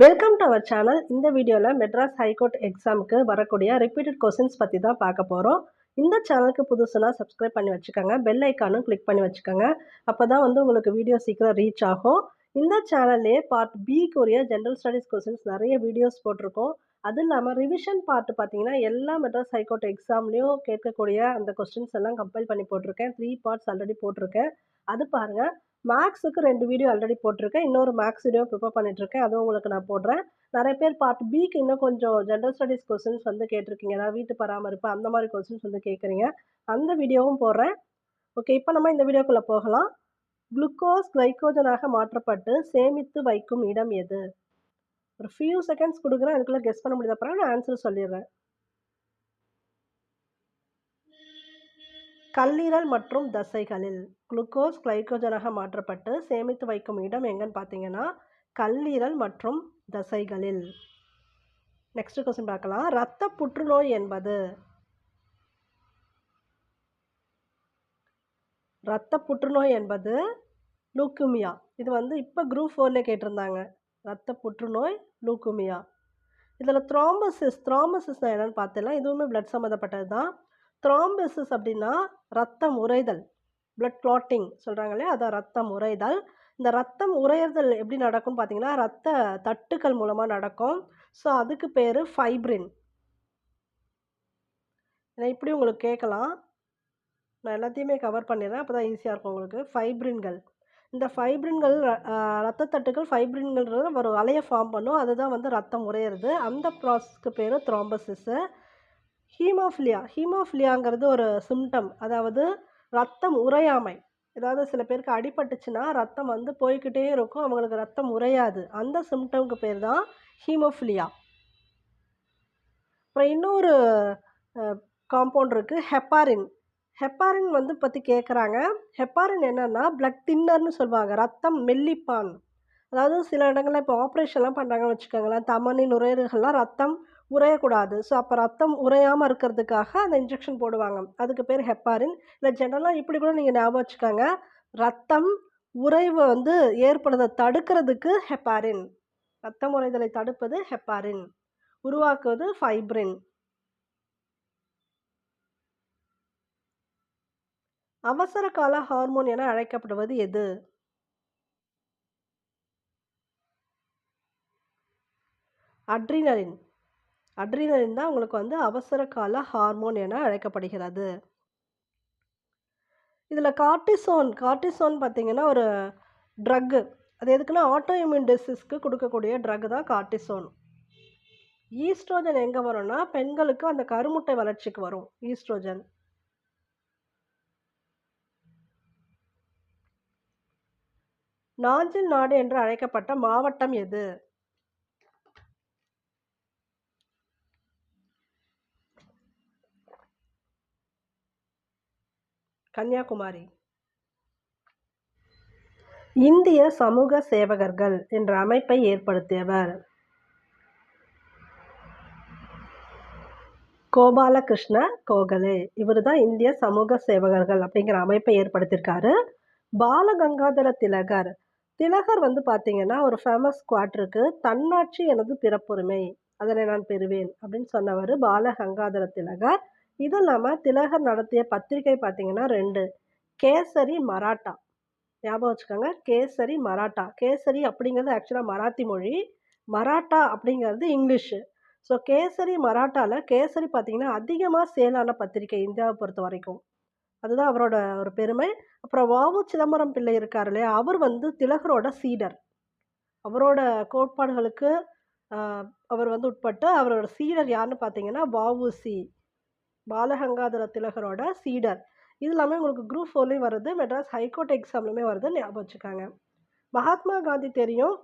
Welcome to our channel. இந்த வீடியோவில் Madras high court எக்ஸாமுக்கு வரக்கூடிய ரிப்பீட்டட் கொஸ்டின்ஸ் பற்றி தான் பார்க்க போகிறோம். இந்த சேனலுக்கு புதுசுனா சப்ஸ்கிரைப் பண்ணி வச்சுக்கோங்க, பெல் ஐக்கானும் கிளிக் பண்ணி வச்சுக்கோங்க. அப்போ தான் உங்களுக்கு வீடியோ சீக்கிரம் ரீச் ஆகும். இந்த சேனல்லே பார்ட் பிக்குரிய ஜென்ரல் ஸ்டடீஸ் கொஸ்டின்ஸ் நிறைய வீடியோஸ் போட்டிருக்கோம். அது இல்லாமல் ரிவிஷன் பார்ட் பார்த்தீங்கன்னா எல்லா மெட்ராஸ் ஹைகோர்ட் எக்ஸாம்லேயும் கேட்கக்கூடிய அந்த கொஸ்டின்ஸ் எல்லாம் கம்பைல் பண்ணி போட்டிருக்கேன். 3 பார்ட்ஸ் ஆல்ரெடி போட்டிருக்கேன், அது பாருங்கள். மேக்ஸுக்கு 2 வீடியோ ஆல்ரெடி போட்டிருக்கேன். இன்னொரு மேக்ஸ் வீடியோ ப்ரிப்பேர் பண்ணிட்டுருக்கேன், அதுவும் உங்களுக்கு நான் போடுறேன். நிறைய பேர் பார்ட் பிக்கு இன்னும் கொஞ்சம் ஜென்ரல் ஸ்டடீஸ் கொஸ்டின்ஸ் கேட்டிருக்கீங்க, அதாவது வீட்டு பராமரிப்பு அந்த மாதிரி கொஸ்டின்ஸ் கேட்குறீங்க. அந்த வீடியோவும் போடுறேன். ஓகே, இப்போ நம்ம இந்த வீடியோக்குள்ளே போகலாம். குளுக்கோஸ் கிளைக்கோஜனாக மாற்றப்பட்டு சேமித்து வைக்கும் இடம் எது? ஒரு ஃபியூ செகண்ட்ஸ் கொடுக்குறேன், அதுக்குள்ளே கெஸ் பண்ண முடியாத பிறகு நான் ஆன்சர் சொல்லிடுறேன். கல்லீரல் மற்றும் தசைகளில் குளுக்கோஸ் கிளைக்கோஜனாக மாற்றப்பட்டு சேமித்து வைக்கும் இடம் எங்கன்னு பார்த்தீங்கன்னா கல்லீரல் மற்றும் தசைகளில். நெக்ஸ்ட் கொஸ்டின் பார்க்கலாம். இரத்த புற்றுநோய் என்பது? இரத்த புற்றுநோய் என்பது லூக்குமியா. இது இப்போ குரூப் 4ல கேட்டிருந்தாங்க. இரத்த புற்றுநோய் லூக்குமியா. இதில் த்ராம்பசிஸ் என்னன்னு பார்த்தலாம். இதுவுமே பிளட் சம்மந்தப்பட்டது தான். த்ராம்பசிஸ் அப்படின்னா ரத்தம் உறைதல், பிளட் கிளாட்டிங் சொல்கிறாங்க இல்லையா, அதான் ரத்தம் உறைதல். இந்த ரத்தம் உறைதல் எப்படி நடக்கும்னு பார்த்தீங்கன்னா ரத்த தட்டுக்கள் மூலமாக நடக்கும். ஸோ அதுக்கு பேர் ஃபைப்ரின். இப்படி உங்களுக்கு கேட்கலாம், நான் எல்லாத்தையுமே கவர் பண்ணிடுறேன், அப்போ தான் ஈஸியாக இருக்கும் உங்களுக்கு. ஃபைப்ரின்கள், இந்த ஃபைப்ரின்கள் ரத்த தட்டுக்கள் ஃபைப்ரின்கள்ன்றது ஒரு அலையை ஃபார்ம் பண்ணும், அதுதான் ரத்தம் உறையிறது. அந்த ப்ராசஸ்க்கு பேர் த்ராம்பசிஸ்ஸு. ஹீமோஃபிலியாங்கிறது ஒரு சிம்டம், அதாவது ரத்தம் உறையாமை. ஏதாவது சில பேருக்கு அடிபட்டுச்சுன்னா ரத்தம் போய்கிட்டே இருக்கும், அவங்களுக்கு ரத்தம் உறையாது. அந்த சிம்டம்க்கு பேர் தான் ஹீமோஃபிலியா. அப்புறம் இன்னொரு காம்பவுண்ட் இருக்குது, ஹெப்பாரின். ஹெப்பாரின் பற்றி கேட்குறாங்க. ஹெப்பாரின் என்னென்னா பிளட் தின்னர்னு சொல்லுவாங்க, ரத்தம் மெல்லிப்பான். அதாவது சில இடங்களில் இப்போ ஆப்ரேஷன்லாம் பண்ணுறாங்கன்னு வச்சுக்கோங்களேன், தமனி நுரையீரல்கள்லாம் ரத்தம் உறையக்கூடாது. ஸோ அப்போ ரத்தம் உறையாமல் இருக்கிறதுக்காக அந்த இன்ஜெக்ஷன் போடுவாங்க, அதுக்கு பேர் ஹெப்பாரின். இல்லை ஜென்ரலாக இப்படி கூட நீங்கள் ஞாபகம் வச்சுக்கோங்க, ரத்தம் உறைவு ஏற்படுறதை தடுக்கிறதுக்கு ஹெப்பாரின். ரத்தம் உறைதலை தடுப்பது ஹெப்பாரின், உருவாக்குவது ஃபைப்ரின். அவசர கால ஹார்மோன் என அழைக்கப்படுவது எது? அட்ரினலின். அட்ரினலின் தான் உங்களுக்கு அவசர கால ஹார்மோன் என அழைக்கப்படுகிறது. இதில் கார்டிசோன் பார்த்தீங்கன்னா ஒரு ட்ரக்கு. அது எதுக்குன்னா ஆட்டோ இம்யூன் டிசீஸ்க்கு கொடுக்கக்கூடிய ட்ரக் தான் கார்டிசோன். ஈஸ்ட்ரோஜன் எங்கே வரும்னா பெண்களுக்கு அந்த கருமுட்டை வளர்ச்சிக்கு வரும் ஈஸ்ட்ரோஜன். நாஞ்சில் நாடு என்று அழைக்கப்பட்ட மாவட்டம் எது? கன்னியாகுமரி. இந்திய சமூக சேவகர்கள் என்ற அமைப்பை ஏற்படுத்தியவர்? கோபாலகிருஷ்ண கோகலே. இவர் தான் இந்திய சமூக சேவகர்கள் அப்படிங்கிற அமைப்பை ஏற்படுத்தியிருக்காரு. பாலகங்காதர திலகர். திலகர் பார்த்தீங்கன்னா ஒரு ஃபேமஸ் குவாட் இருக்கு, தன்னாட்சி எனது பிறப்புரிமை அதனை நான் பெறுவேன் அப்படின்னு சொன்னவர் பாலகங்காதர திலகர். இது இல்லாமல் திலகர் நடத்திய பத்திரிகை பார்த்தீங்கன்னா 2, கேசரி மராட்டா. ஞாபகம் வச்சுக்கோங்க, கேசரி மராட்டா. கேசரி அப்படிங்கிறது ஆக்சுவலாக மராத்தி மொழி, மராட்டா அப்படிங்கிறது இங்கிலீஷு. ஸோ கேசரி மராட்டாவில் கேசரி பார்த்தீங்கன்னா அதிகமாக சேலான பத்திரிகை இந்தியாவை பொறுத்த வரைக்கும், அதுதான் அவரோட ஒரு பெருமை. அப்புறம் வ.உ. சிதம்பரம் பிள்ளை இருக்கார் இல்லையா, அவர் திலகரோட சீடர். அவரோட கோட்பாடுகளுக்கு அவர் உட்பட்டு அவரோட சீடர் யாருன்னு பார்த்தீங்கன்னா வ.உ.சி. பாலகங்காதர திலகரோட சீடர். இது இல்லாமல் உங்களுக்கு குரூப் 4லையும் வருது, மெட்ராஸ் ஹைகோர்ட் எக்ஸாம்லையுமே வருது, ஞாபகம் வச்சுக்காங்க. மகாத்மா காந்தி தெரியும்,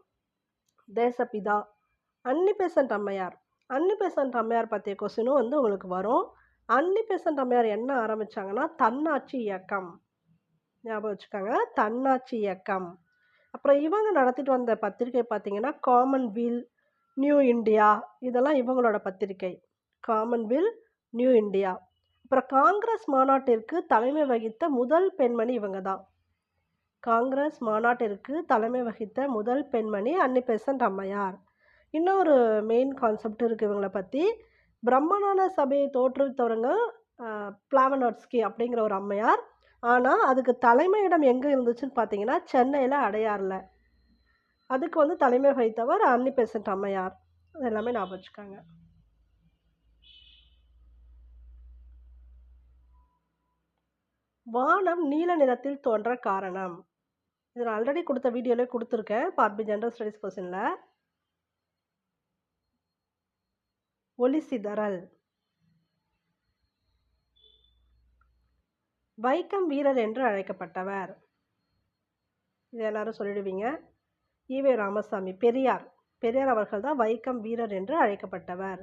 தேசப்பிதா. அன்னி பெசன்ட் அம்மையார். அன்னி பெசன்ட் அம்மையார் பற்றிய கொஸ்டினும் உங்களுக்கு வரும். அன்னி பெசன்ட் அம்மையார் என்ன ஆரம்பித்தாங்கன்னா தன்னாட்சி இயக்கம். ஞாபகம் வச்சுக்கோங்க, தன்னாட்சி இயக்கம். அப்புறம் இவங்க நடத்திட்டு வந்த பத்திரிகை பார்த்தீங்கன்னா காமன்வெல்த் நியூ இந்தியா. இதெல்லாம் இவங்களோட பத்திரிகை, காமன்வெல்த் நியூ இந்தியா. அப்புறம் காங்கிரஸ் மாநாட்டிற்கு தலைமை வகித்த முதல் பெண்மணி இவங்க தான். காங்கிரஸ் மாநாட்டிற்கு தலைமை வகித்த முதல் பெண்மணி அன்னி பெசன்ட் அம்மையார். இன்னொரு மெயின் கான்செப்ட் இருக்குது இவங்கள பற்றி. பிரம்மஞான சபையை தோற்றுவித்தவருங்க பிளாவனோட்ஸ்கி அப்படிங்கிற ஒரு அம்மையார். ஆனால் அதுக்கு தலைமையிடம் எங்கே இருந்துச்சுன்னு பார்த்தீங்கன்னா சென்னையில் அடையாறில். அதுக்கு வந்து தலைமை வகித்தவர் அன்னி பெசன்ட் அம்மையார். அது எல்லாமே ஞாபகம் வச்சுக்காங்க. வானம் நீல நிறத்தில் தோன்ற காரணம். இது நான் ஆல்ரெடி கொடுத்த வீடியோலே கொடுத்துருக்கேன். பார்ட் பி ஜெனரல் ஸ்டடீஸ் கொஸ்டினில். ஒளி சிதறல். வைக்கம் வீரர் என்று அழைக்கப்பட்டவர். இது எல்லாரும் சொல்லிடுவீங்க. ஈவே ராமசாமி, பெரியார். பெரியார் அவர்கள் தான் வைக்கம் வீரர் என்று அழைக்கப்பட்டவர்.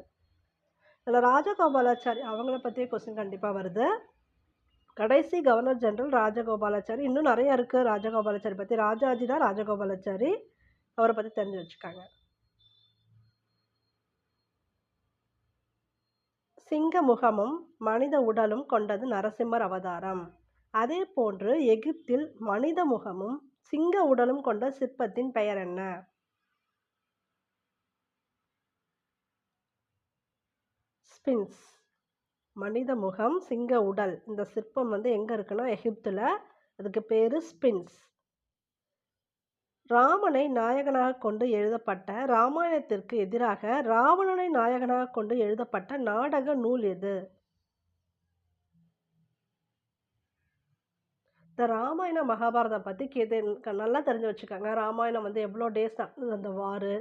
இதில் ராஜகோபாலாச்சாரி அவங்கள பற்றிய கொஸ்டின் கண்டிப்பாக வருது. கடைசி கவர்னர் ஜெனரல் ராஜகோபாலாச்சாரி. இன்னும் நிறைய இருக்குது ராஜகோபாலாச்சாரி பற்றி. ராஜாஜி தான் ராஜகோபாலாச்சாரி. அவரை பற்றி தெரிஞ்சு வச்சுக்காங்க. சிங்க முகமும் மனித உடலும் கொண்டது நரசிம்மர் அவதாரம். அதே போன்று எகிப்தில் மனித முகமும் சிங்க உடலும் கொண்ட சிற்பத்தின் பெயர் என்ன? ஸ்பின்ஸ். மனித முகம் சிங்க உடல். இந்த சிற்பம் வந்து எங்கே இருக்குன்னா எகிப்தில். அதுக்கு பேர் ஸ்பின்ஸ். ராமனை நாயகனாக கொண்டு எழுதப்பட்ட ராமாயணத்திற்கு எதிராக ராவணனை நாயகனாக கொண்டு எழுதப்பட்ட நாடக நூல் எது? இந்த ராமாயண மகாபாரதம் பற்றி நல்லா தெரிஞ்சு வச்சுக்கோங்க. ராமாயணம் வந்து எவ்வளோ டேஸ் அந்த வார்,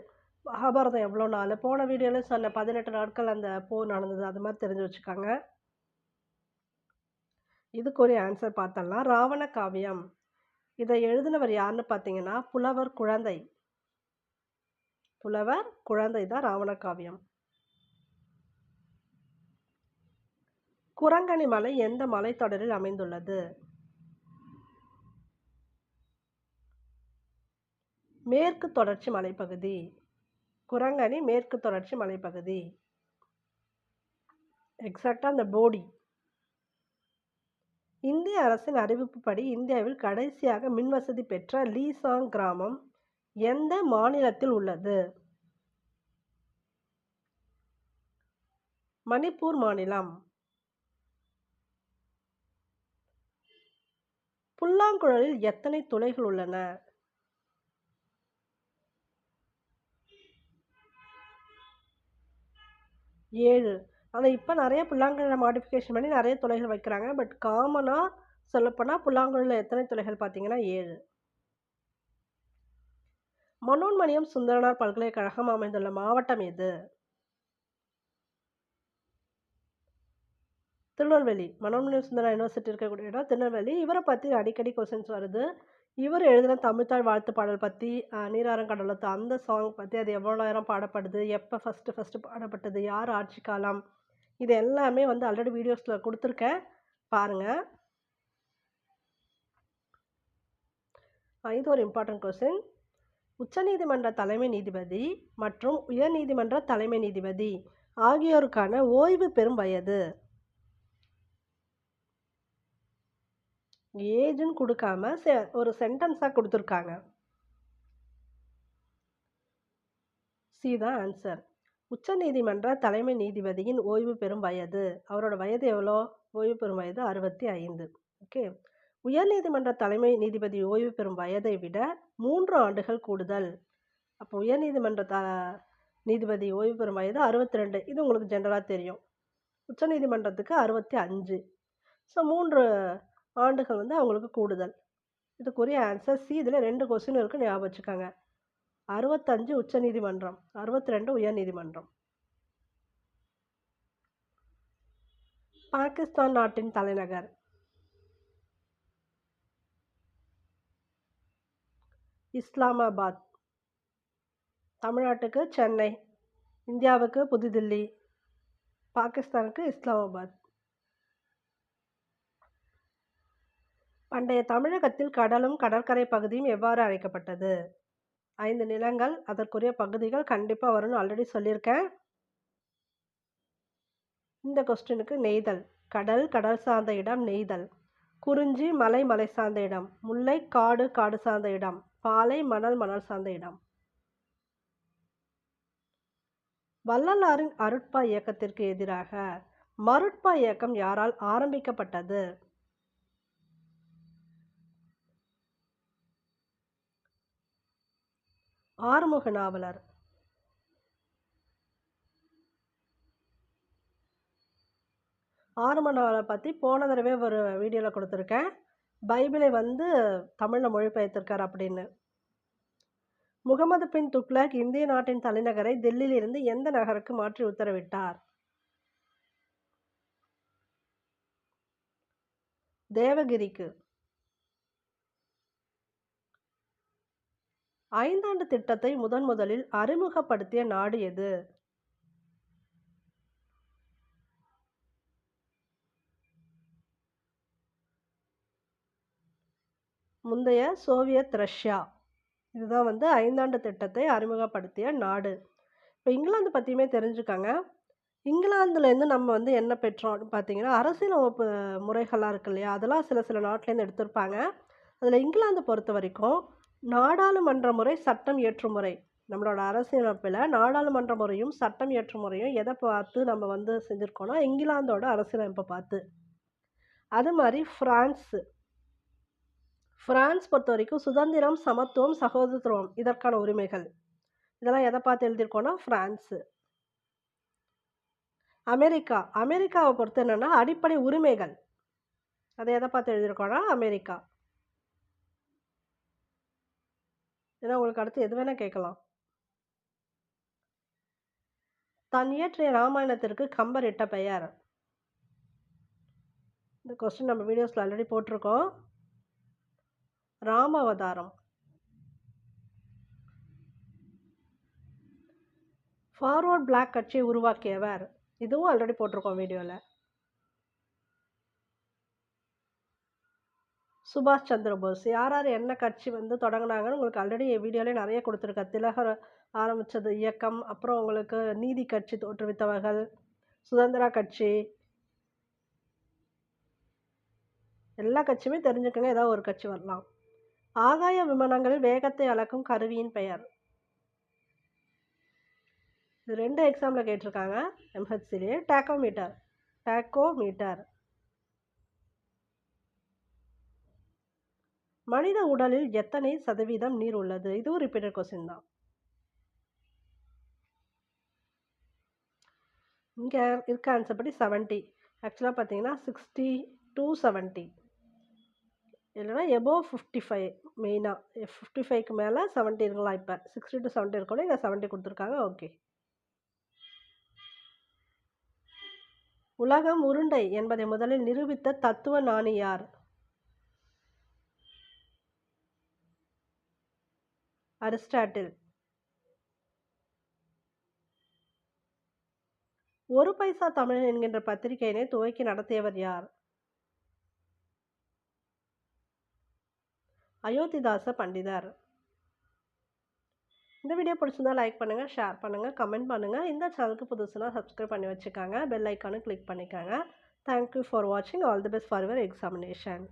மகாபாரதம் எவ்வளோ நாள். போன வீடியோவில் சொன்ன 18 நாட்கள் அந்த போர் நடந்தது. அது மாதிரி தெரிஞ்சு வச்சுக்கோங்க. இதுக்கு ஒரு ஆன்சர் பார்த்தோம்னா ராவண காவியம். இதை எழுதினவர் யாருன்னு பார்த்தீங்கன்னா புலவர் குழந்தை. புலவர் குழந்தை தான் ராவண காவியம். குரங்கணி மலை எந்த மலைத்தொடரில் அமைந்துள்ளது? மேற்கு தொடர்ச்சி மலைப்பகுதி. குரங்கணி மேற்கு தொடர்ச்சி மலைப்பகுதி. எக்ஸாக்டாக அந்த போடி. இந்திய அரசின் அறிவிப்புப்படி இந்தியாவில் கடைசியாக மின்வசதி பெற்ற லீசாங் கிராமம் எந்த மாநிலத்தில் உள்ளது? மணிப்பூர் மாநிலம். புல்லாங்குழலில் எத்தனை துளைகள் உள்ளன? 7. ஆனால் இப்போ நிறைய புல்லாங்குழலை மாடிஃபிகேஷன் பண்ணி நிறைய துளைகள் வைக்கிறாங்க. பட் காமனாக சொல்லப்போனால் புல்லாங்குழலில் எத்தனை துளைகள் பார்த்தீங்கன்னா 7. மனோன்மணியம் சுந்தரனார் பல்கலைக்கழகம் அமைந்துள்ள மாவட்டம் எது? திருநெல்வேலி. மனோன்மணியம் சுந்தரனார் யூனிவர்சிட்டி இருக்கக்கூடிய இடம் திருநெல்வேலி. இவரை பற்றி அடிக்கடி கொஸ்டின்ஸ் வருது. இவர் எழுதின தமிழ்த்தாள் வாழ்த்து பாடல் பற்றி, நீராரங்கடலத்து அந்த சாங் பற்றி, அது எவ்வளோ நேரம் பாடப்படுது, எப்போ ஃபஸ்ட்டு பாடப்பட்டது, யார் ஆட்சி காலம், இது எல்லாமே வந்து ஆல்ரெடி வீடியோஸில் கொடுத்துருக்கேன், பாருங்கள். இது ஒரு இம்பார்ட்டன்ட் கொஸ்டின். உச்சநீதிமன்ற தலைமை நீதிபதி மற்றும் உயர்நீதிமன்ற தலைமை நீதிபதி ஆகியோருக்கான ஓய்வு பெறும் வயது? ஏஜ்னு கொடுக்காம ஒரு சென்டென்ஸாக கொடுத்துருக்காங்க. சி தான் ஆன்சர். உச்சநீதிமன்ற தலைமை நீதிபதியின் ஓய்வு பெறும் வயது, அவரோட வயது எவ்வளோ? ஓய்வு பெறும் வயது 65. ஓகே. உயர்நீதிமன்ற தலைமை நீதிபதி ஓய்வு பெறும் வயதை விட 3 ஆண்டுகள் கூடுதல். அப்போ உயர்நீதிமன்ற நீதிபதி ஓய்வு பெறும் வயது 62. இது உங்களுக்கு ஜென்ரலாக தெரியும். உச்சநீதிமன்றத்துக்கு 65. ஸோ 3 ஆண்டுகள் வந்து அவங்களுக்கு கூடுதல். இதுக்குரிய ஆன்சர் சி. இதில் 2 கொஸ்டின் இருக்குது, ஞாபகம் வச்சுக்கோங்க. 65 உச்சநீதிமன்றம், 62 உயர்நீதிமன்றம். பாகிஸ்தான் நாட்டின் தலைநகர்? இஸ்லாமாபாத். தமிழ்நாட்டுக்கு சென்னை, இந்தியாவுக்கு புதுதில்லி, பாகிஸ்தானுக்கு இஸ்லாமாபாத். பண்டைய தமிழகத்தில் கடலும் கடற்கரை பகுதியும் எவ்வாறு அழைக்கப்பட்டது? 5 நிலங்கள், அதற்குரிய பகுதிகள் கண்டிப்பாக வரும்னு ஆல்ரெடி சொல்லியிருக்கேன். இந்த கொஸ்டினுக்கு நெய்தல். கடல், கடல் சார்ந்த இடம் நெய்தல். குறிஞ்சி, மலை, மலை சார்ந்த இடம். முல்லை, காடு, காடு சார்ந்த இடம். பாலை, மணல், மணல் சார்ந்த இடம். வள்ளலாரின் அருட்பா இயக்கத்திற்கு எதிராக மருட்பா இயக்கம் யாரால் ஆரம்பிக்கப்பட்டது? ஆறுமுக நாவலர். ஆறுமுக நாவலர் பற்றி போன தடவை ஒரு வீடியோவில் கொடுத்துருக்கேன். பைபிளை வந்து தமிழில் மொழிபெயர்த்திருக்கார் அப்படின்னு. முகமது பின் துக்ளக் இந்திய நாட்டின் தலைநகரை தில்லியிலிருந்து எந்த நகருக்கு மாற்றி உத்தரவிட்டார்? தேவகிரிக்கு. 5 ஆண்டு திட்டத்தை முதலில் அறிமுகப்படுத்திய நாடு எது? முந்தைய சோவியத் ரஷ்யா. இதுதான் வந்து 5 ஆண்டு திட்டத்தை அறிமுகப்படுத்திய நாடு. இப்போ இங்கிலாந்து பற்றியுமே தெரிஞ்சுக்கங்க. இங்கிலாந்துலேருந்து நம்ம வந்து என்ன பெற்றோம் அப்படின்னு பார்த்தீங்கன்னா, அரசியலமைப்பு முறைகள்லாம் இருக்கு இல்லையா, அதெல்லாம் சில நாட்டிலேருந்து எடுத்திருப்பாங்க. அதில் இங்கிலாந்து பொறுத்த வரைக்கும் நாடாளுமன்ற முறை, சட்டம் இயற்றும் முறை. நம்மளோட அரசியலமைப்பில் நாடாளுமன்ற முறையும் சட்டம் இயற்றும் முறையும் எதை பார்த்து நம்ம வந்து செஞ்சுருக்கோம்னா, இங்கிலாந்தோட அரசியலமைப்பை பார்த்து. அது மாதிரி ஃப்ரான்ஸ் பொறுத்த வரைக்கும் சுதந்திரம், சமத்துவம், சகோதரத்துவம் இதற்கான உரிமைகள். இதெல்லாம் எதை பார்த்து எழுதியிருக்கோன்னா ஃப்ரான்ஸு. அமெரிக்காவை பொறுத்து என்னென்னா அடிப்படை உரிமைகள். அதை எதை பார்த்து எழுதியிருக்கோன்னா அமெரிக்கா. ஏன்னா உங்களுக்கு அடுத்து எது வேணால் கேட்கலாம். தான் இயற்றிய ராமாயணத்திற்கு கம்பர் இட்ட பெயர். இந்த கொஸ்டின் நம்ம வீடியோஸில் ஆல்ரெடி போட்டிருக்கோம். ராமாவதாரம். ஃபார்வர்ட் பிளாக் கட்சியை உருவாக்கியவர். இதுவும் ஆல்ரெடி போட்டிருக்கோம் வீடியோவில். சுபாஷ் சந்திர போஸ். யார் என்ன கட்சி வந்து தொடங்கினாங்கன்னு உங்களுக்கு ஆல்ரெடி வீடியோவிலே நிறைய கொடுத்துருக்கேன். திலகர் ஆரம்பித்தது இயக்கம், அப்புறம் உங்களுக்கு நீதி கட்சி தோற்றுவித்தவர்கள், சுதந்திரா கட்சி, எல்லா கட்சியுமே தெரிஞ்சுக்கங்க, ஏதாவது ஒரு கட்சி வரலாம். ஆகாய விமானங்களில் வேகத்தை அளக்கும் கருவியின் பெயர். இது 2 எக்ஸாமில் கேட்டிருக்காங்க எம்ஹெச்சிலே. டேக்கோமீட்டர். மனித உடலில் எத்தனை % நீர் உள்ளது? இதுவும் ரிப்பீட்டட் கொஸ்டின் தான். இங்கே இருக்க ஆன்சர் படி 70. ஆக்சுவலாக பார்த்தீங்கன்னா 60 to 70, இல்லைனா எபோவ் 55. மெயினாக 55க்கு மேலே 70 இருக்கலாம். இப்போ 60 to 70 இருக்கணும், இங்கே 70 கொடுத்துருக்காங்க. ஓகே. உலகம் உருண்டை என்பதை முதலில் நிரூபித்த தத்துவ ஞானி யார்? அரிஸ்டாட்டில். 1 பைசா தமிழன் என்கின்ற பத்திரிகையினை துவக்கி நடத்தியவர் யார்? அயோத்திதாச பண்டிதர். இந்த வீடியோ பிடிச்சிருந்தா லைக் பண்ணுங்கள், ஷேர் பண்ணுங்கள், கமெண்ட் பண்ணுங்கள். இந்த சேனலுக்கு புதுசுனா சப்ஸ்கிரைப் பண்ணி வச்சுக்காங்க. பெல் ஐக்கானு கிளிக் பண்ணிக்காங்க. தேங்க்யூ ஃபார் வாட்சிங். All the best for your examination.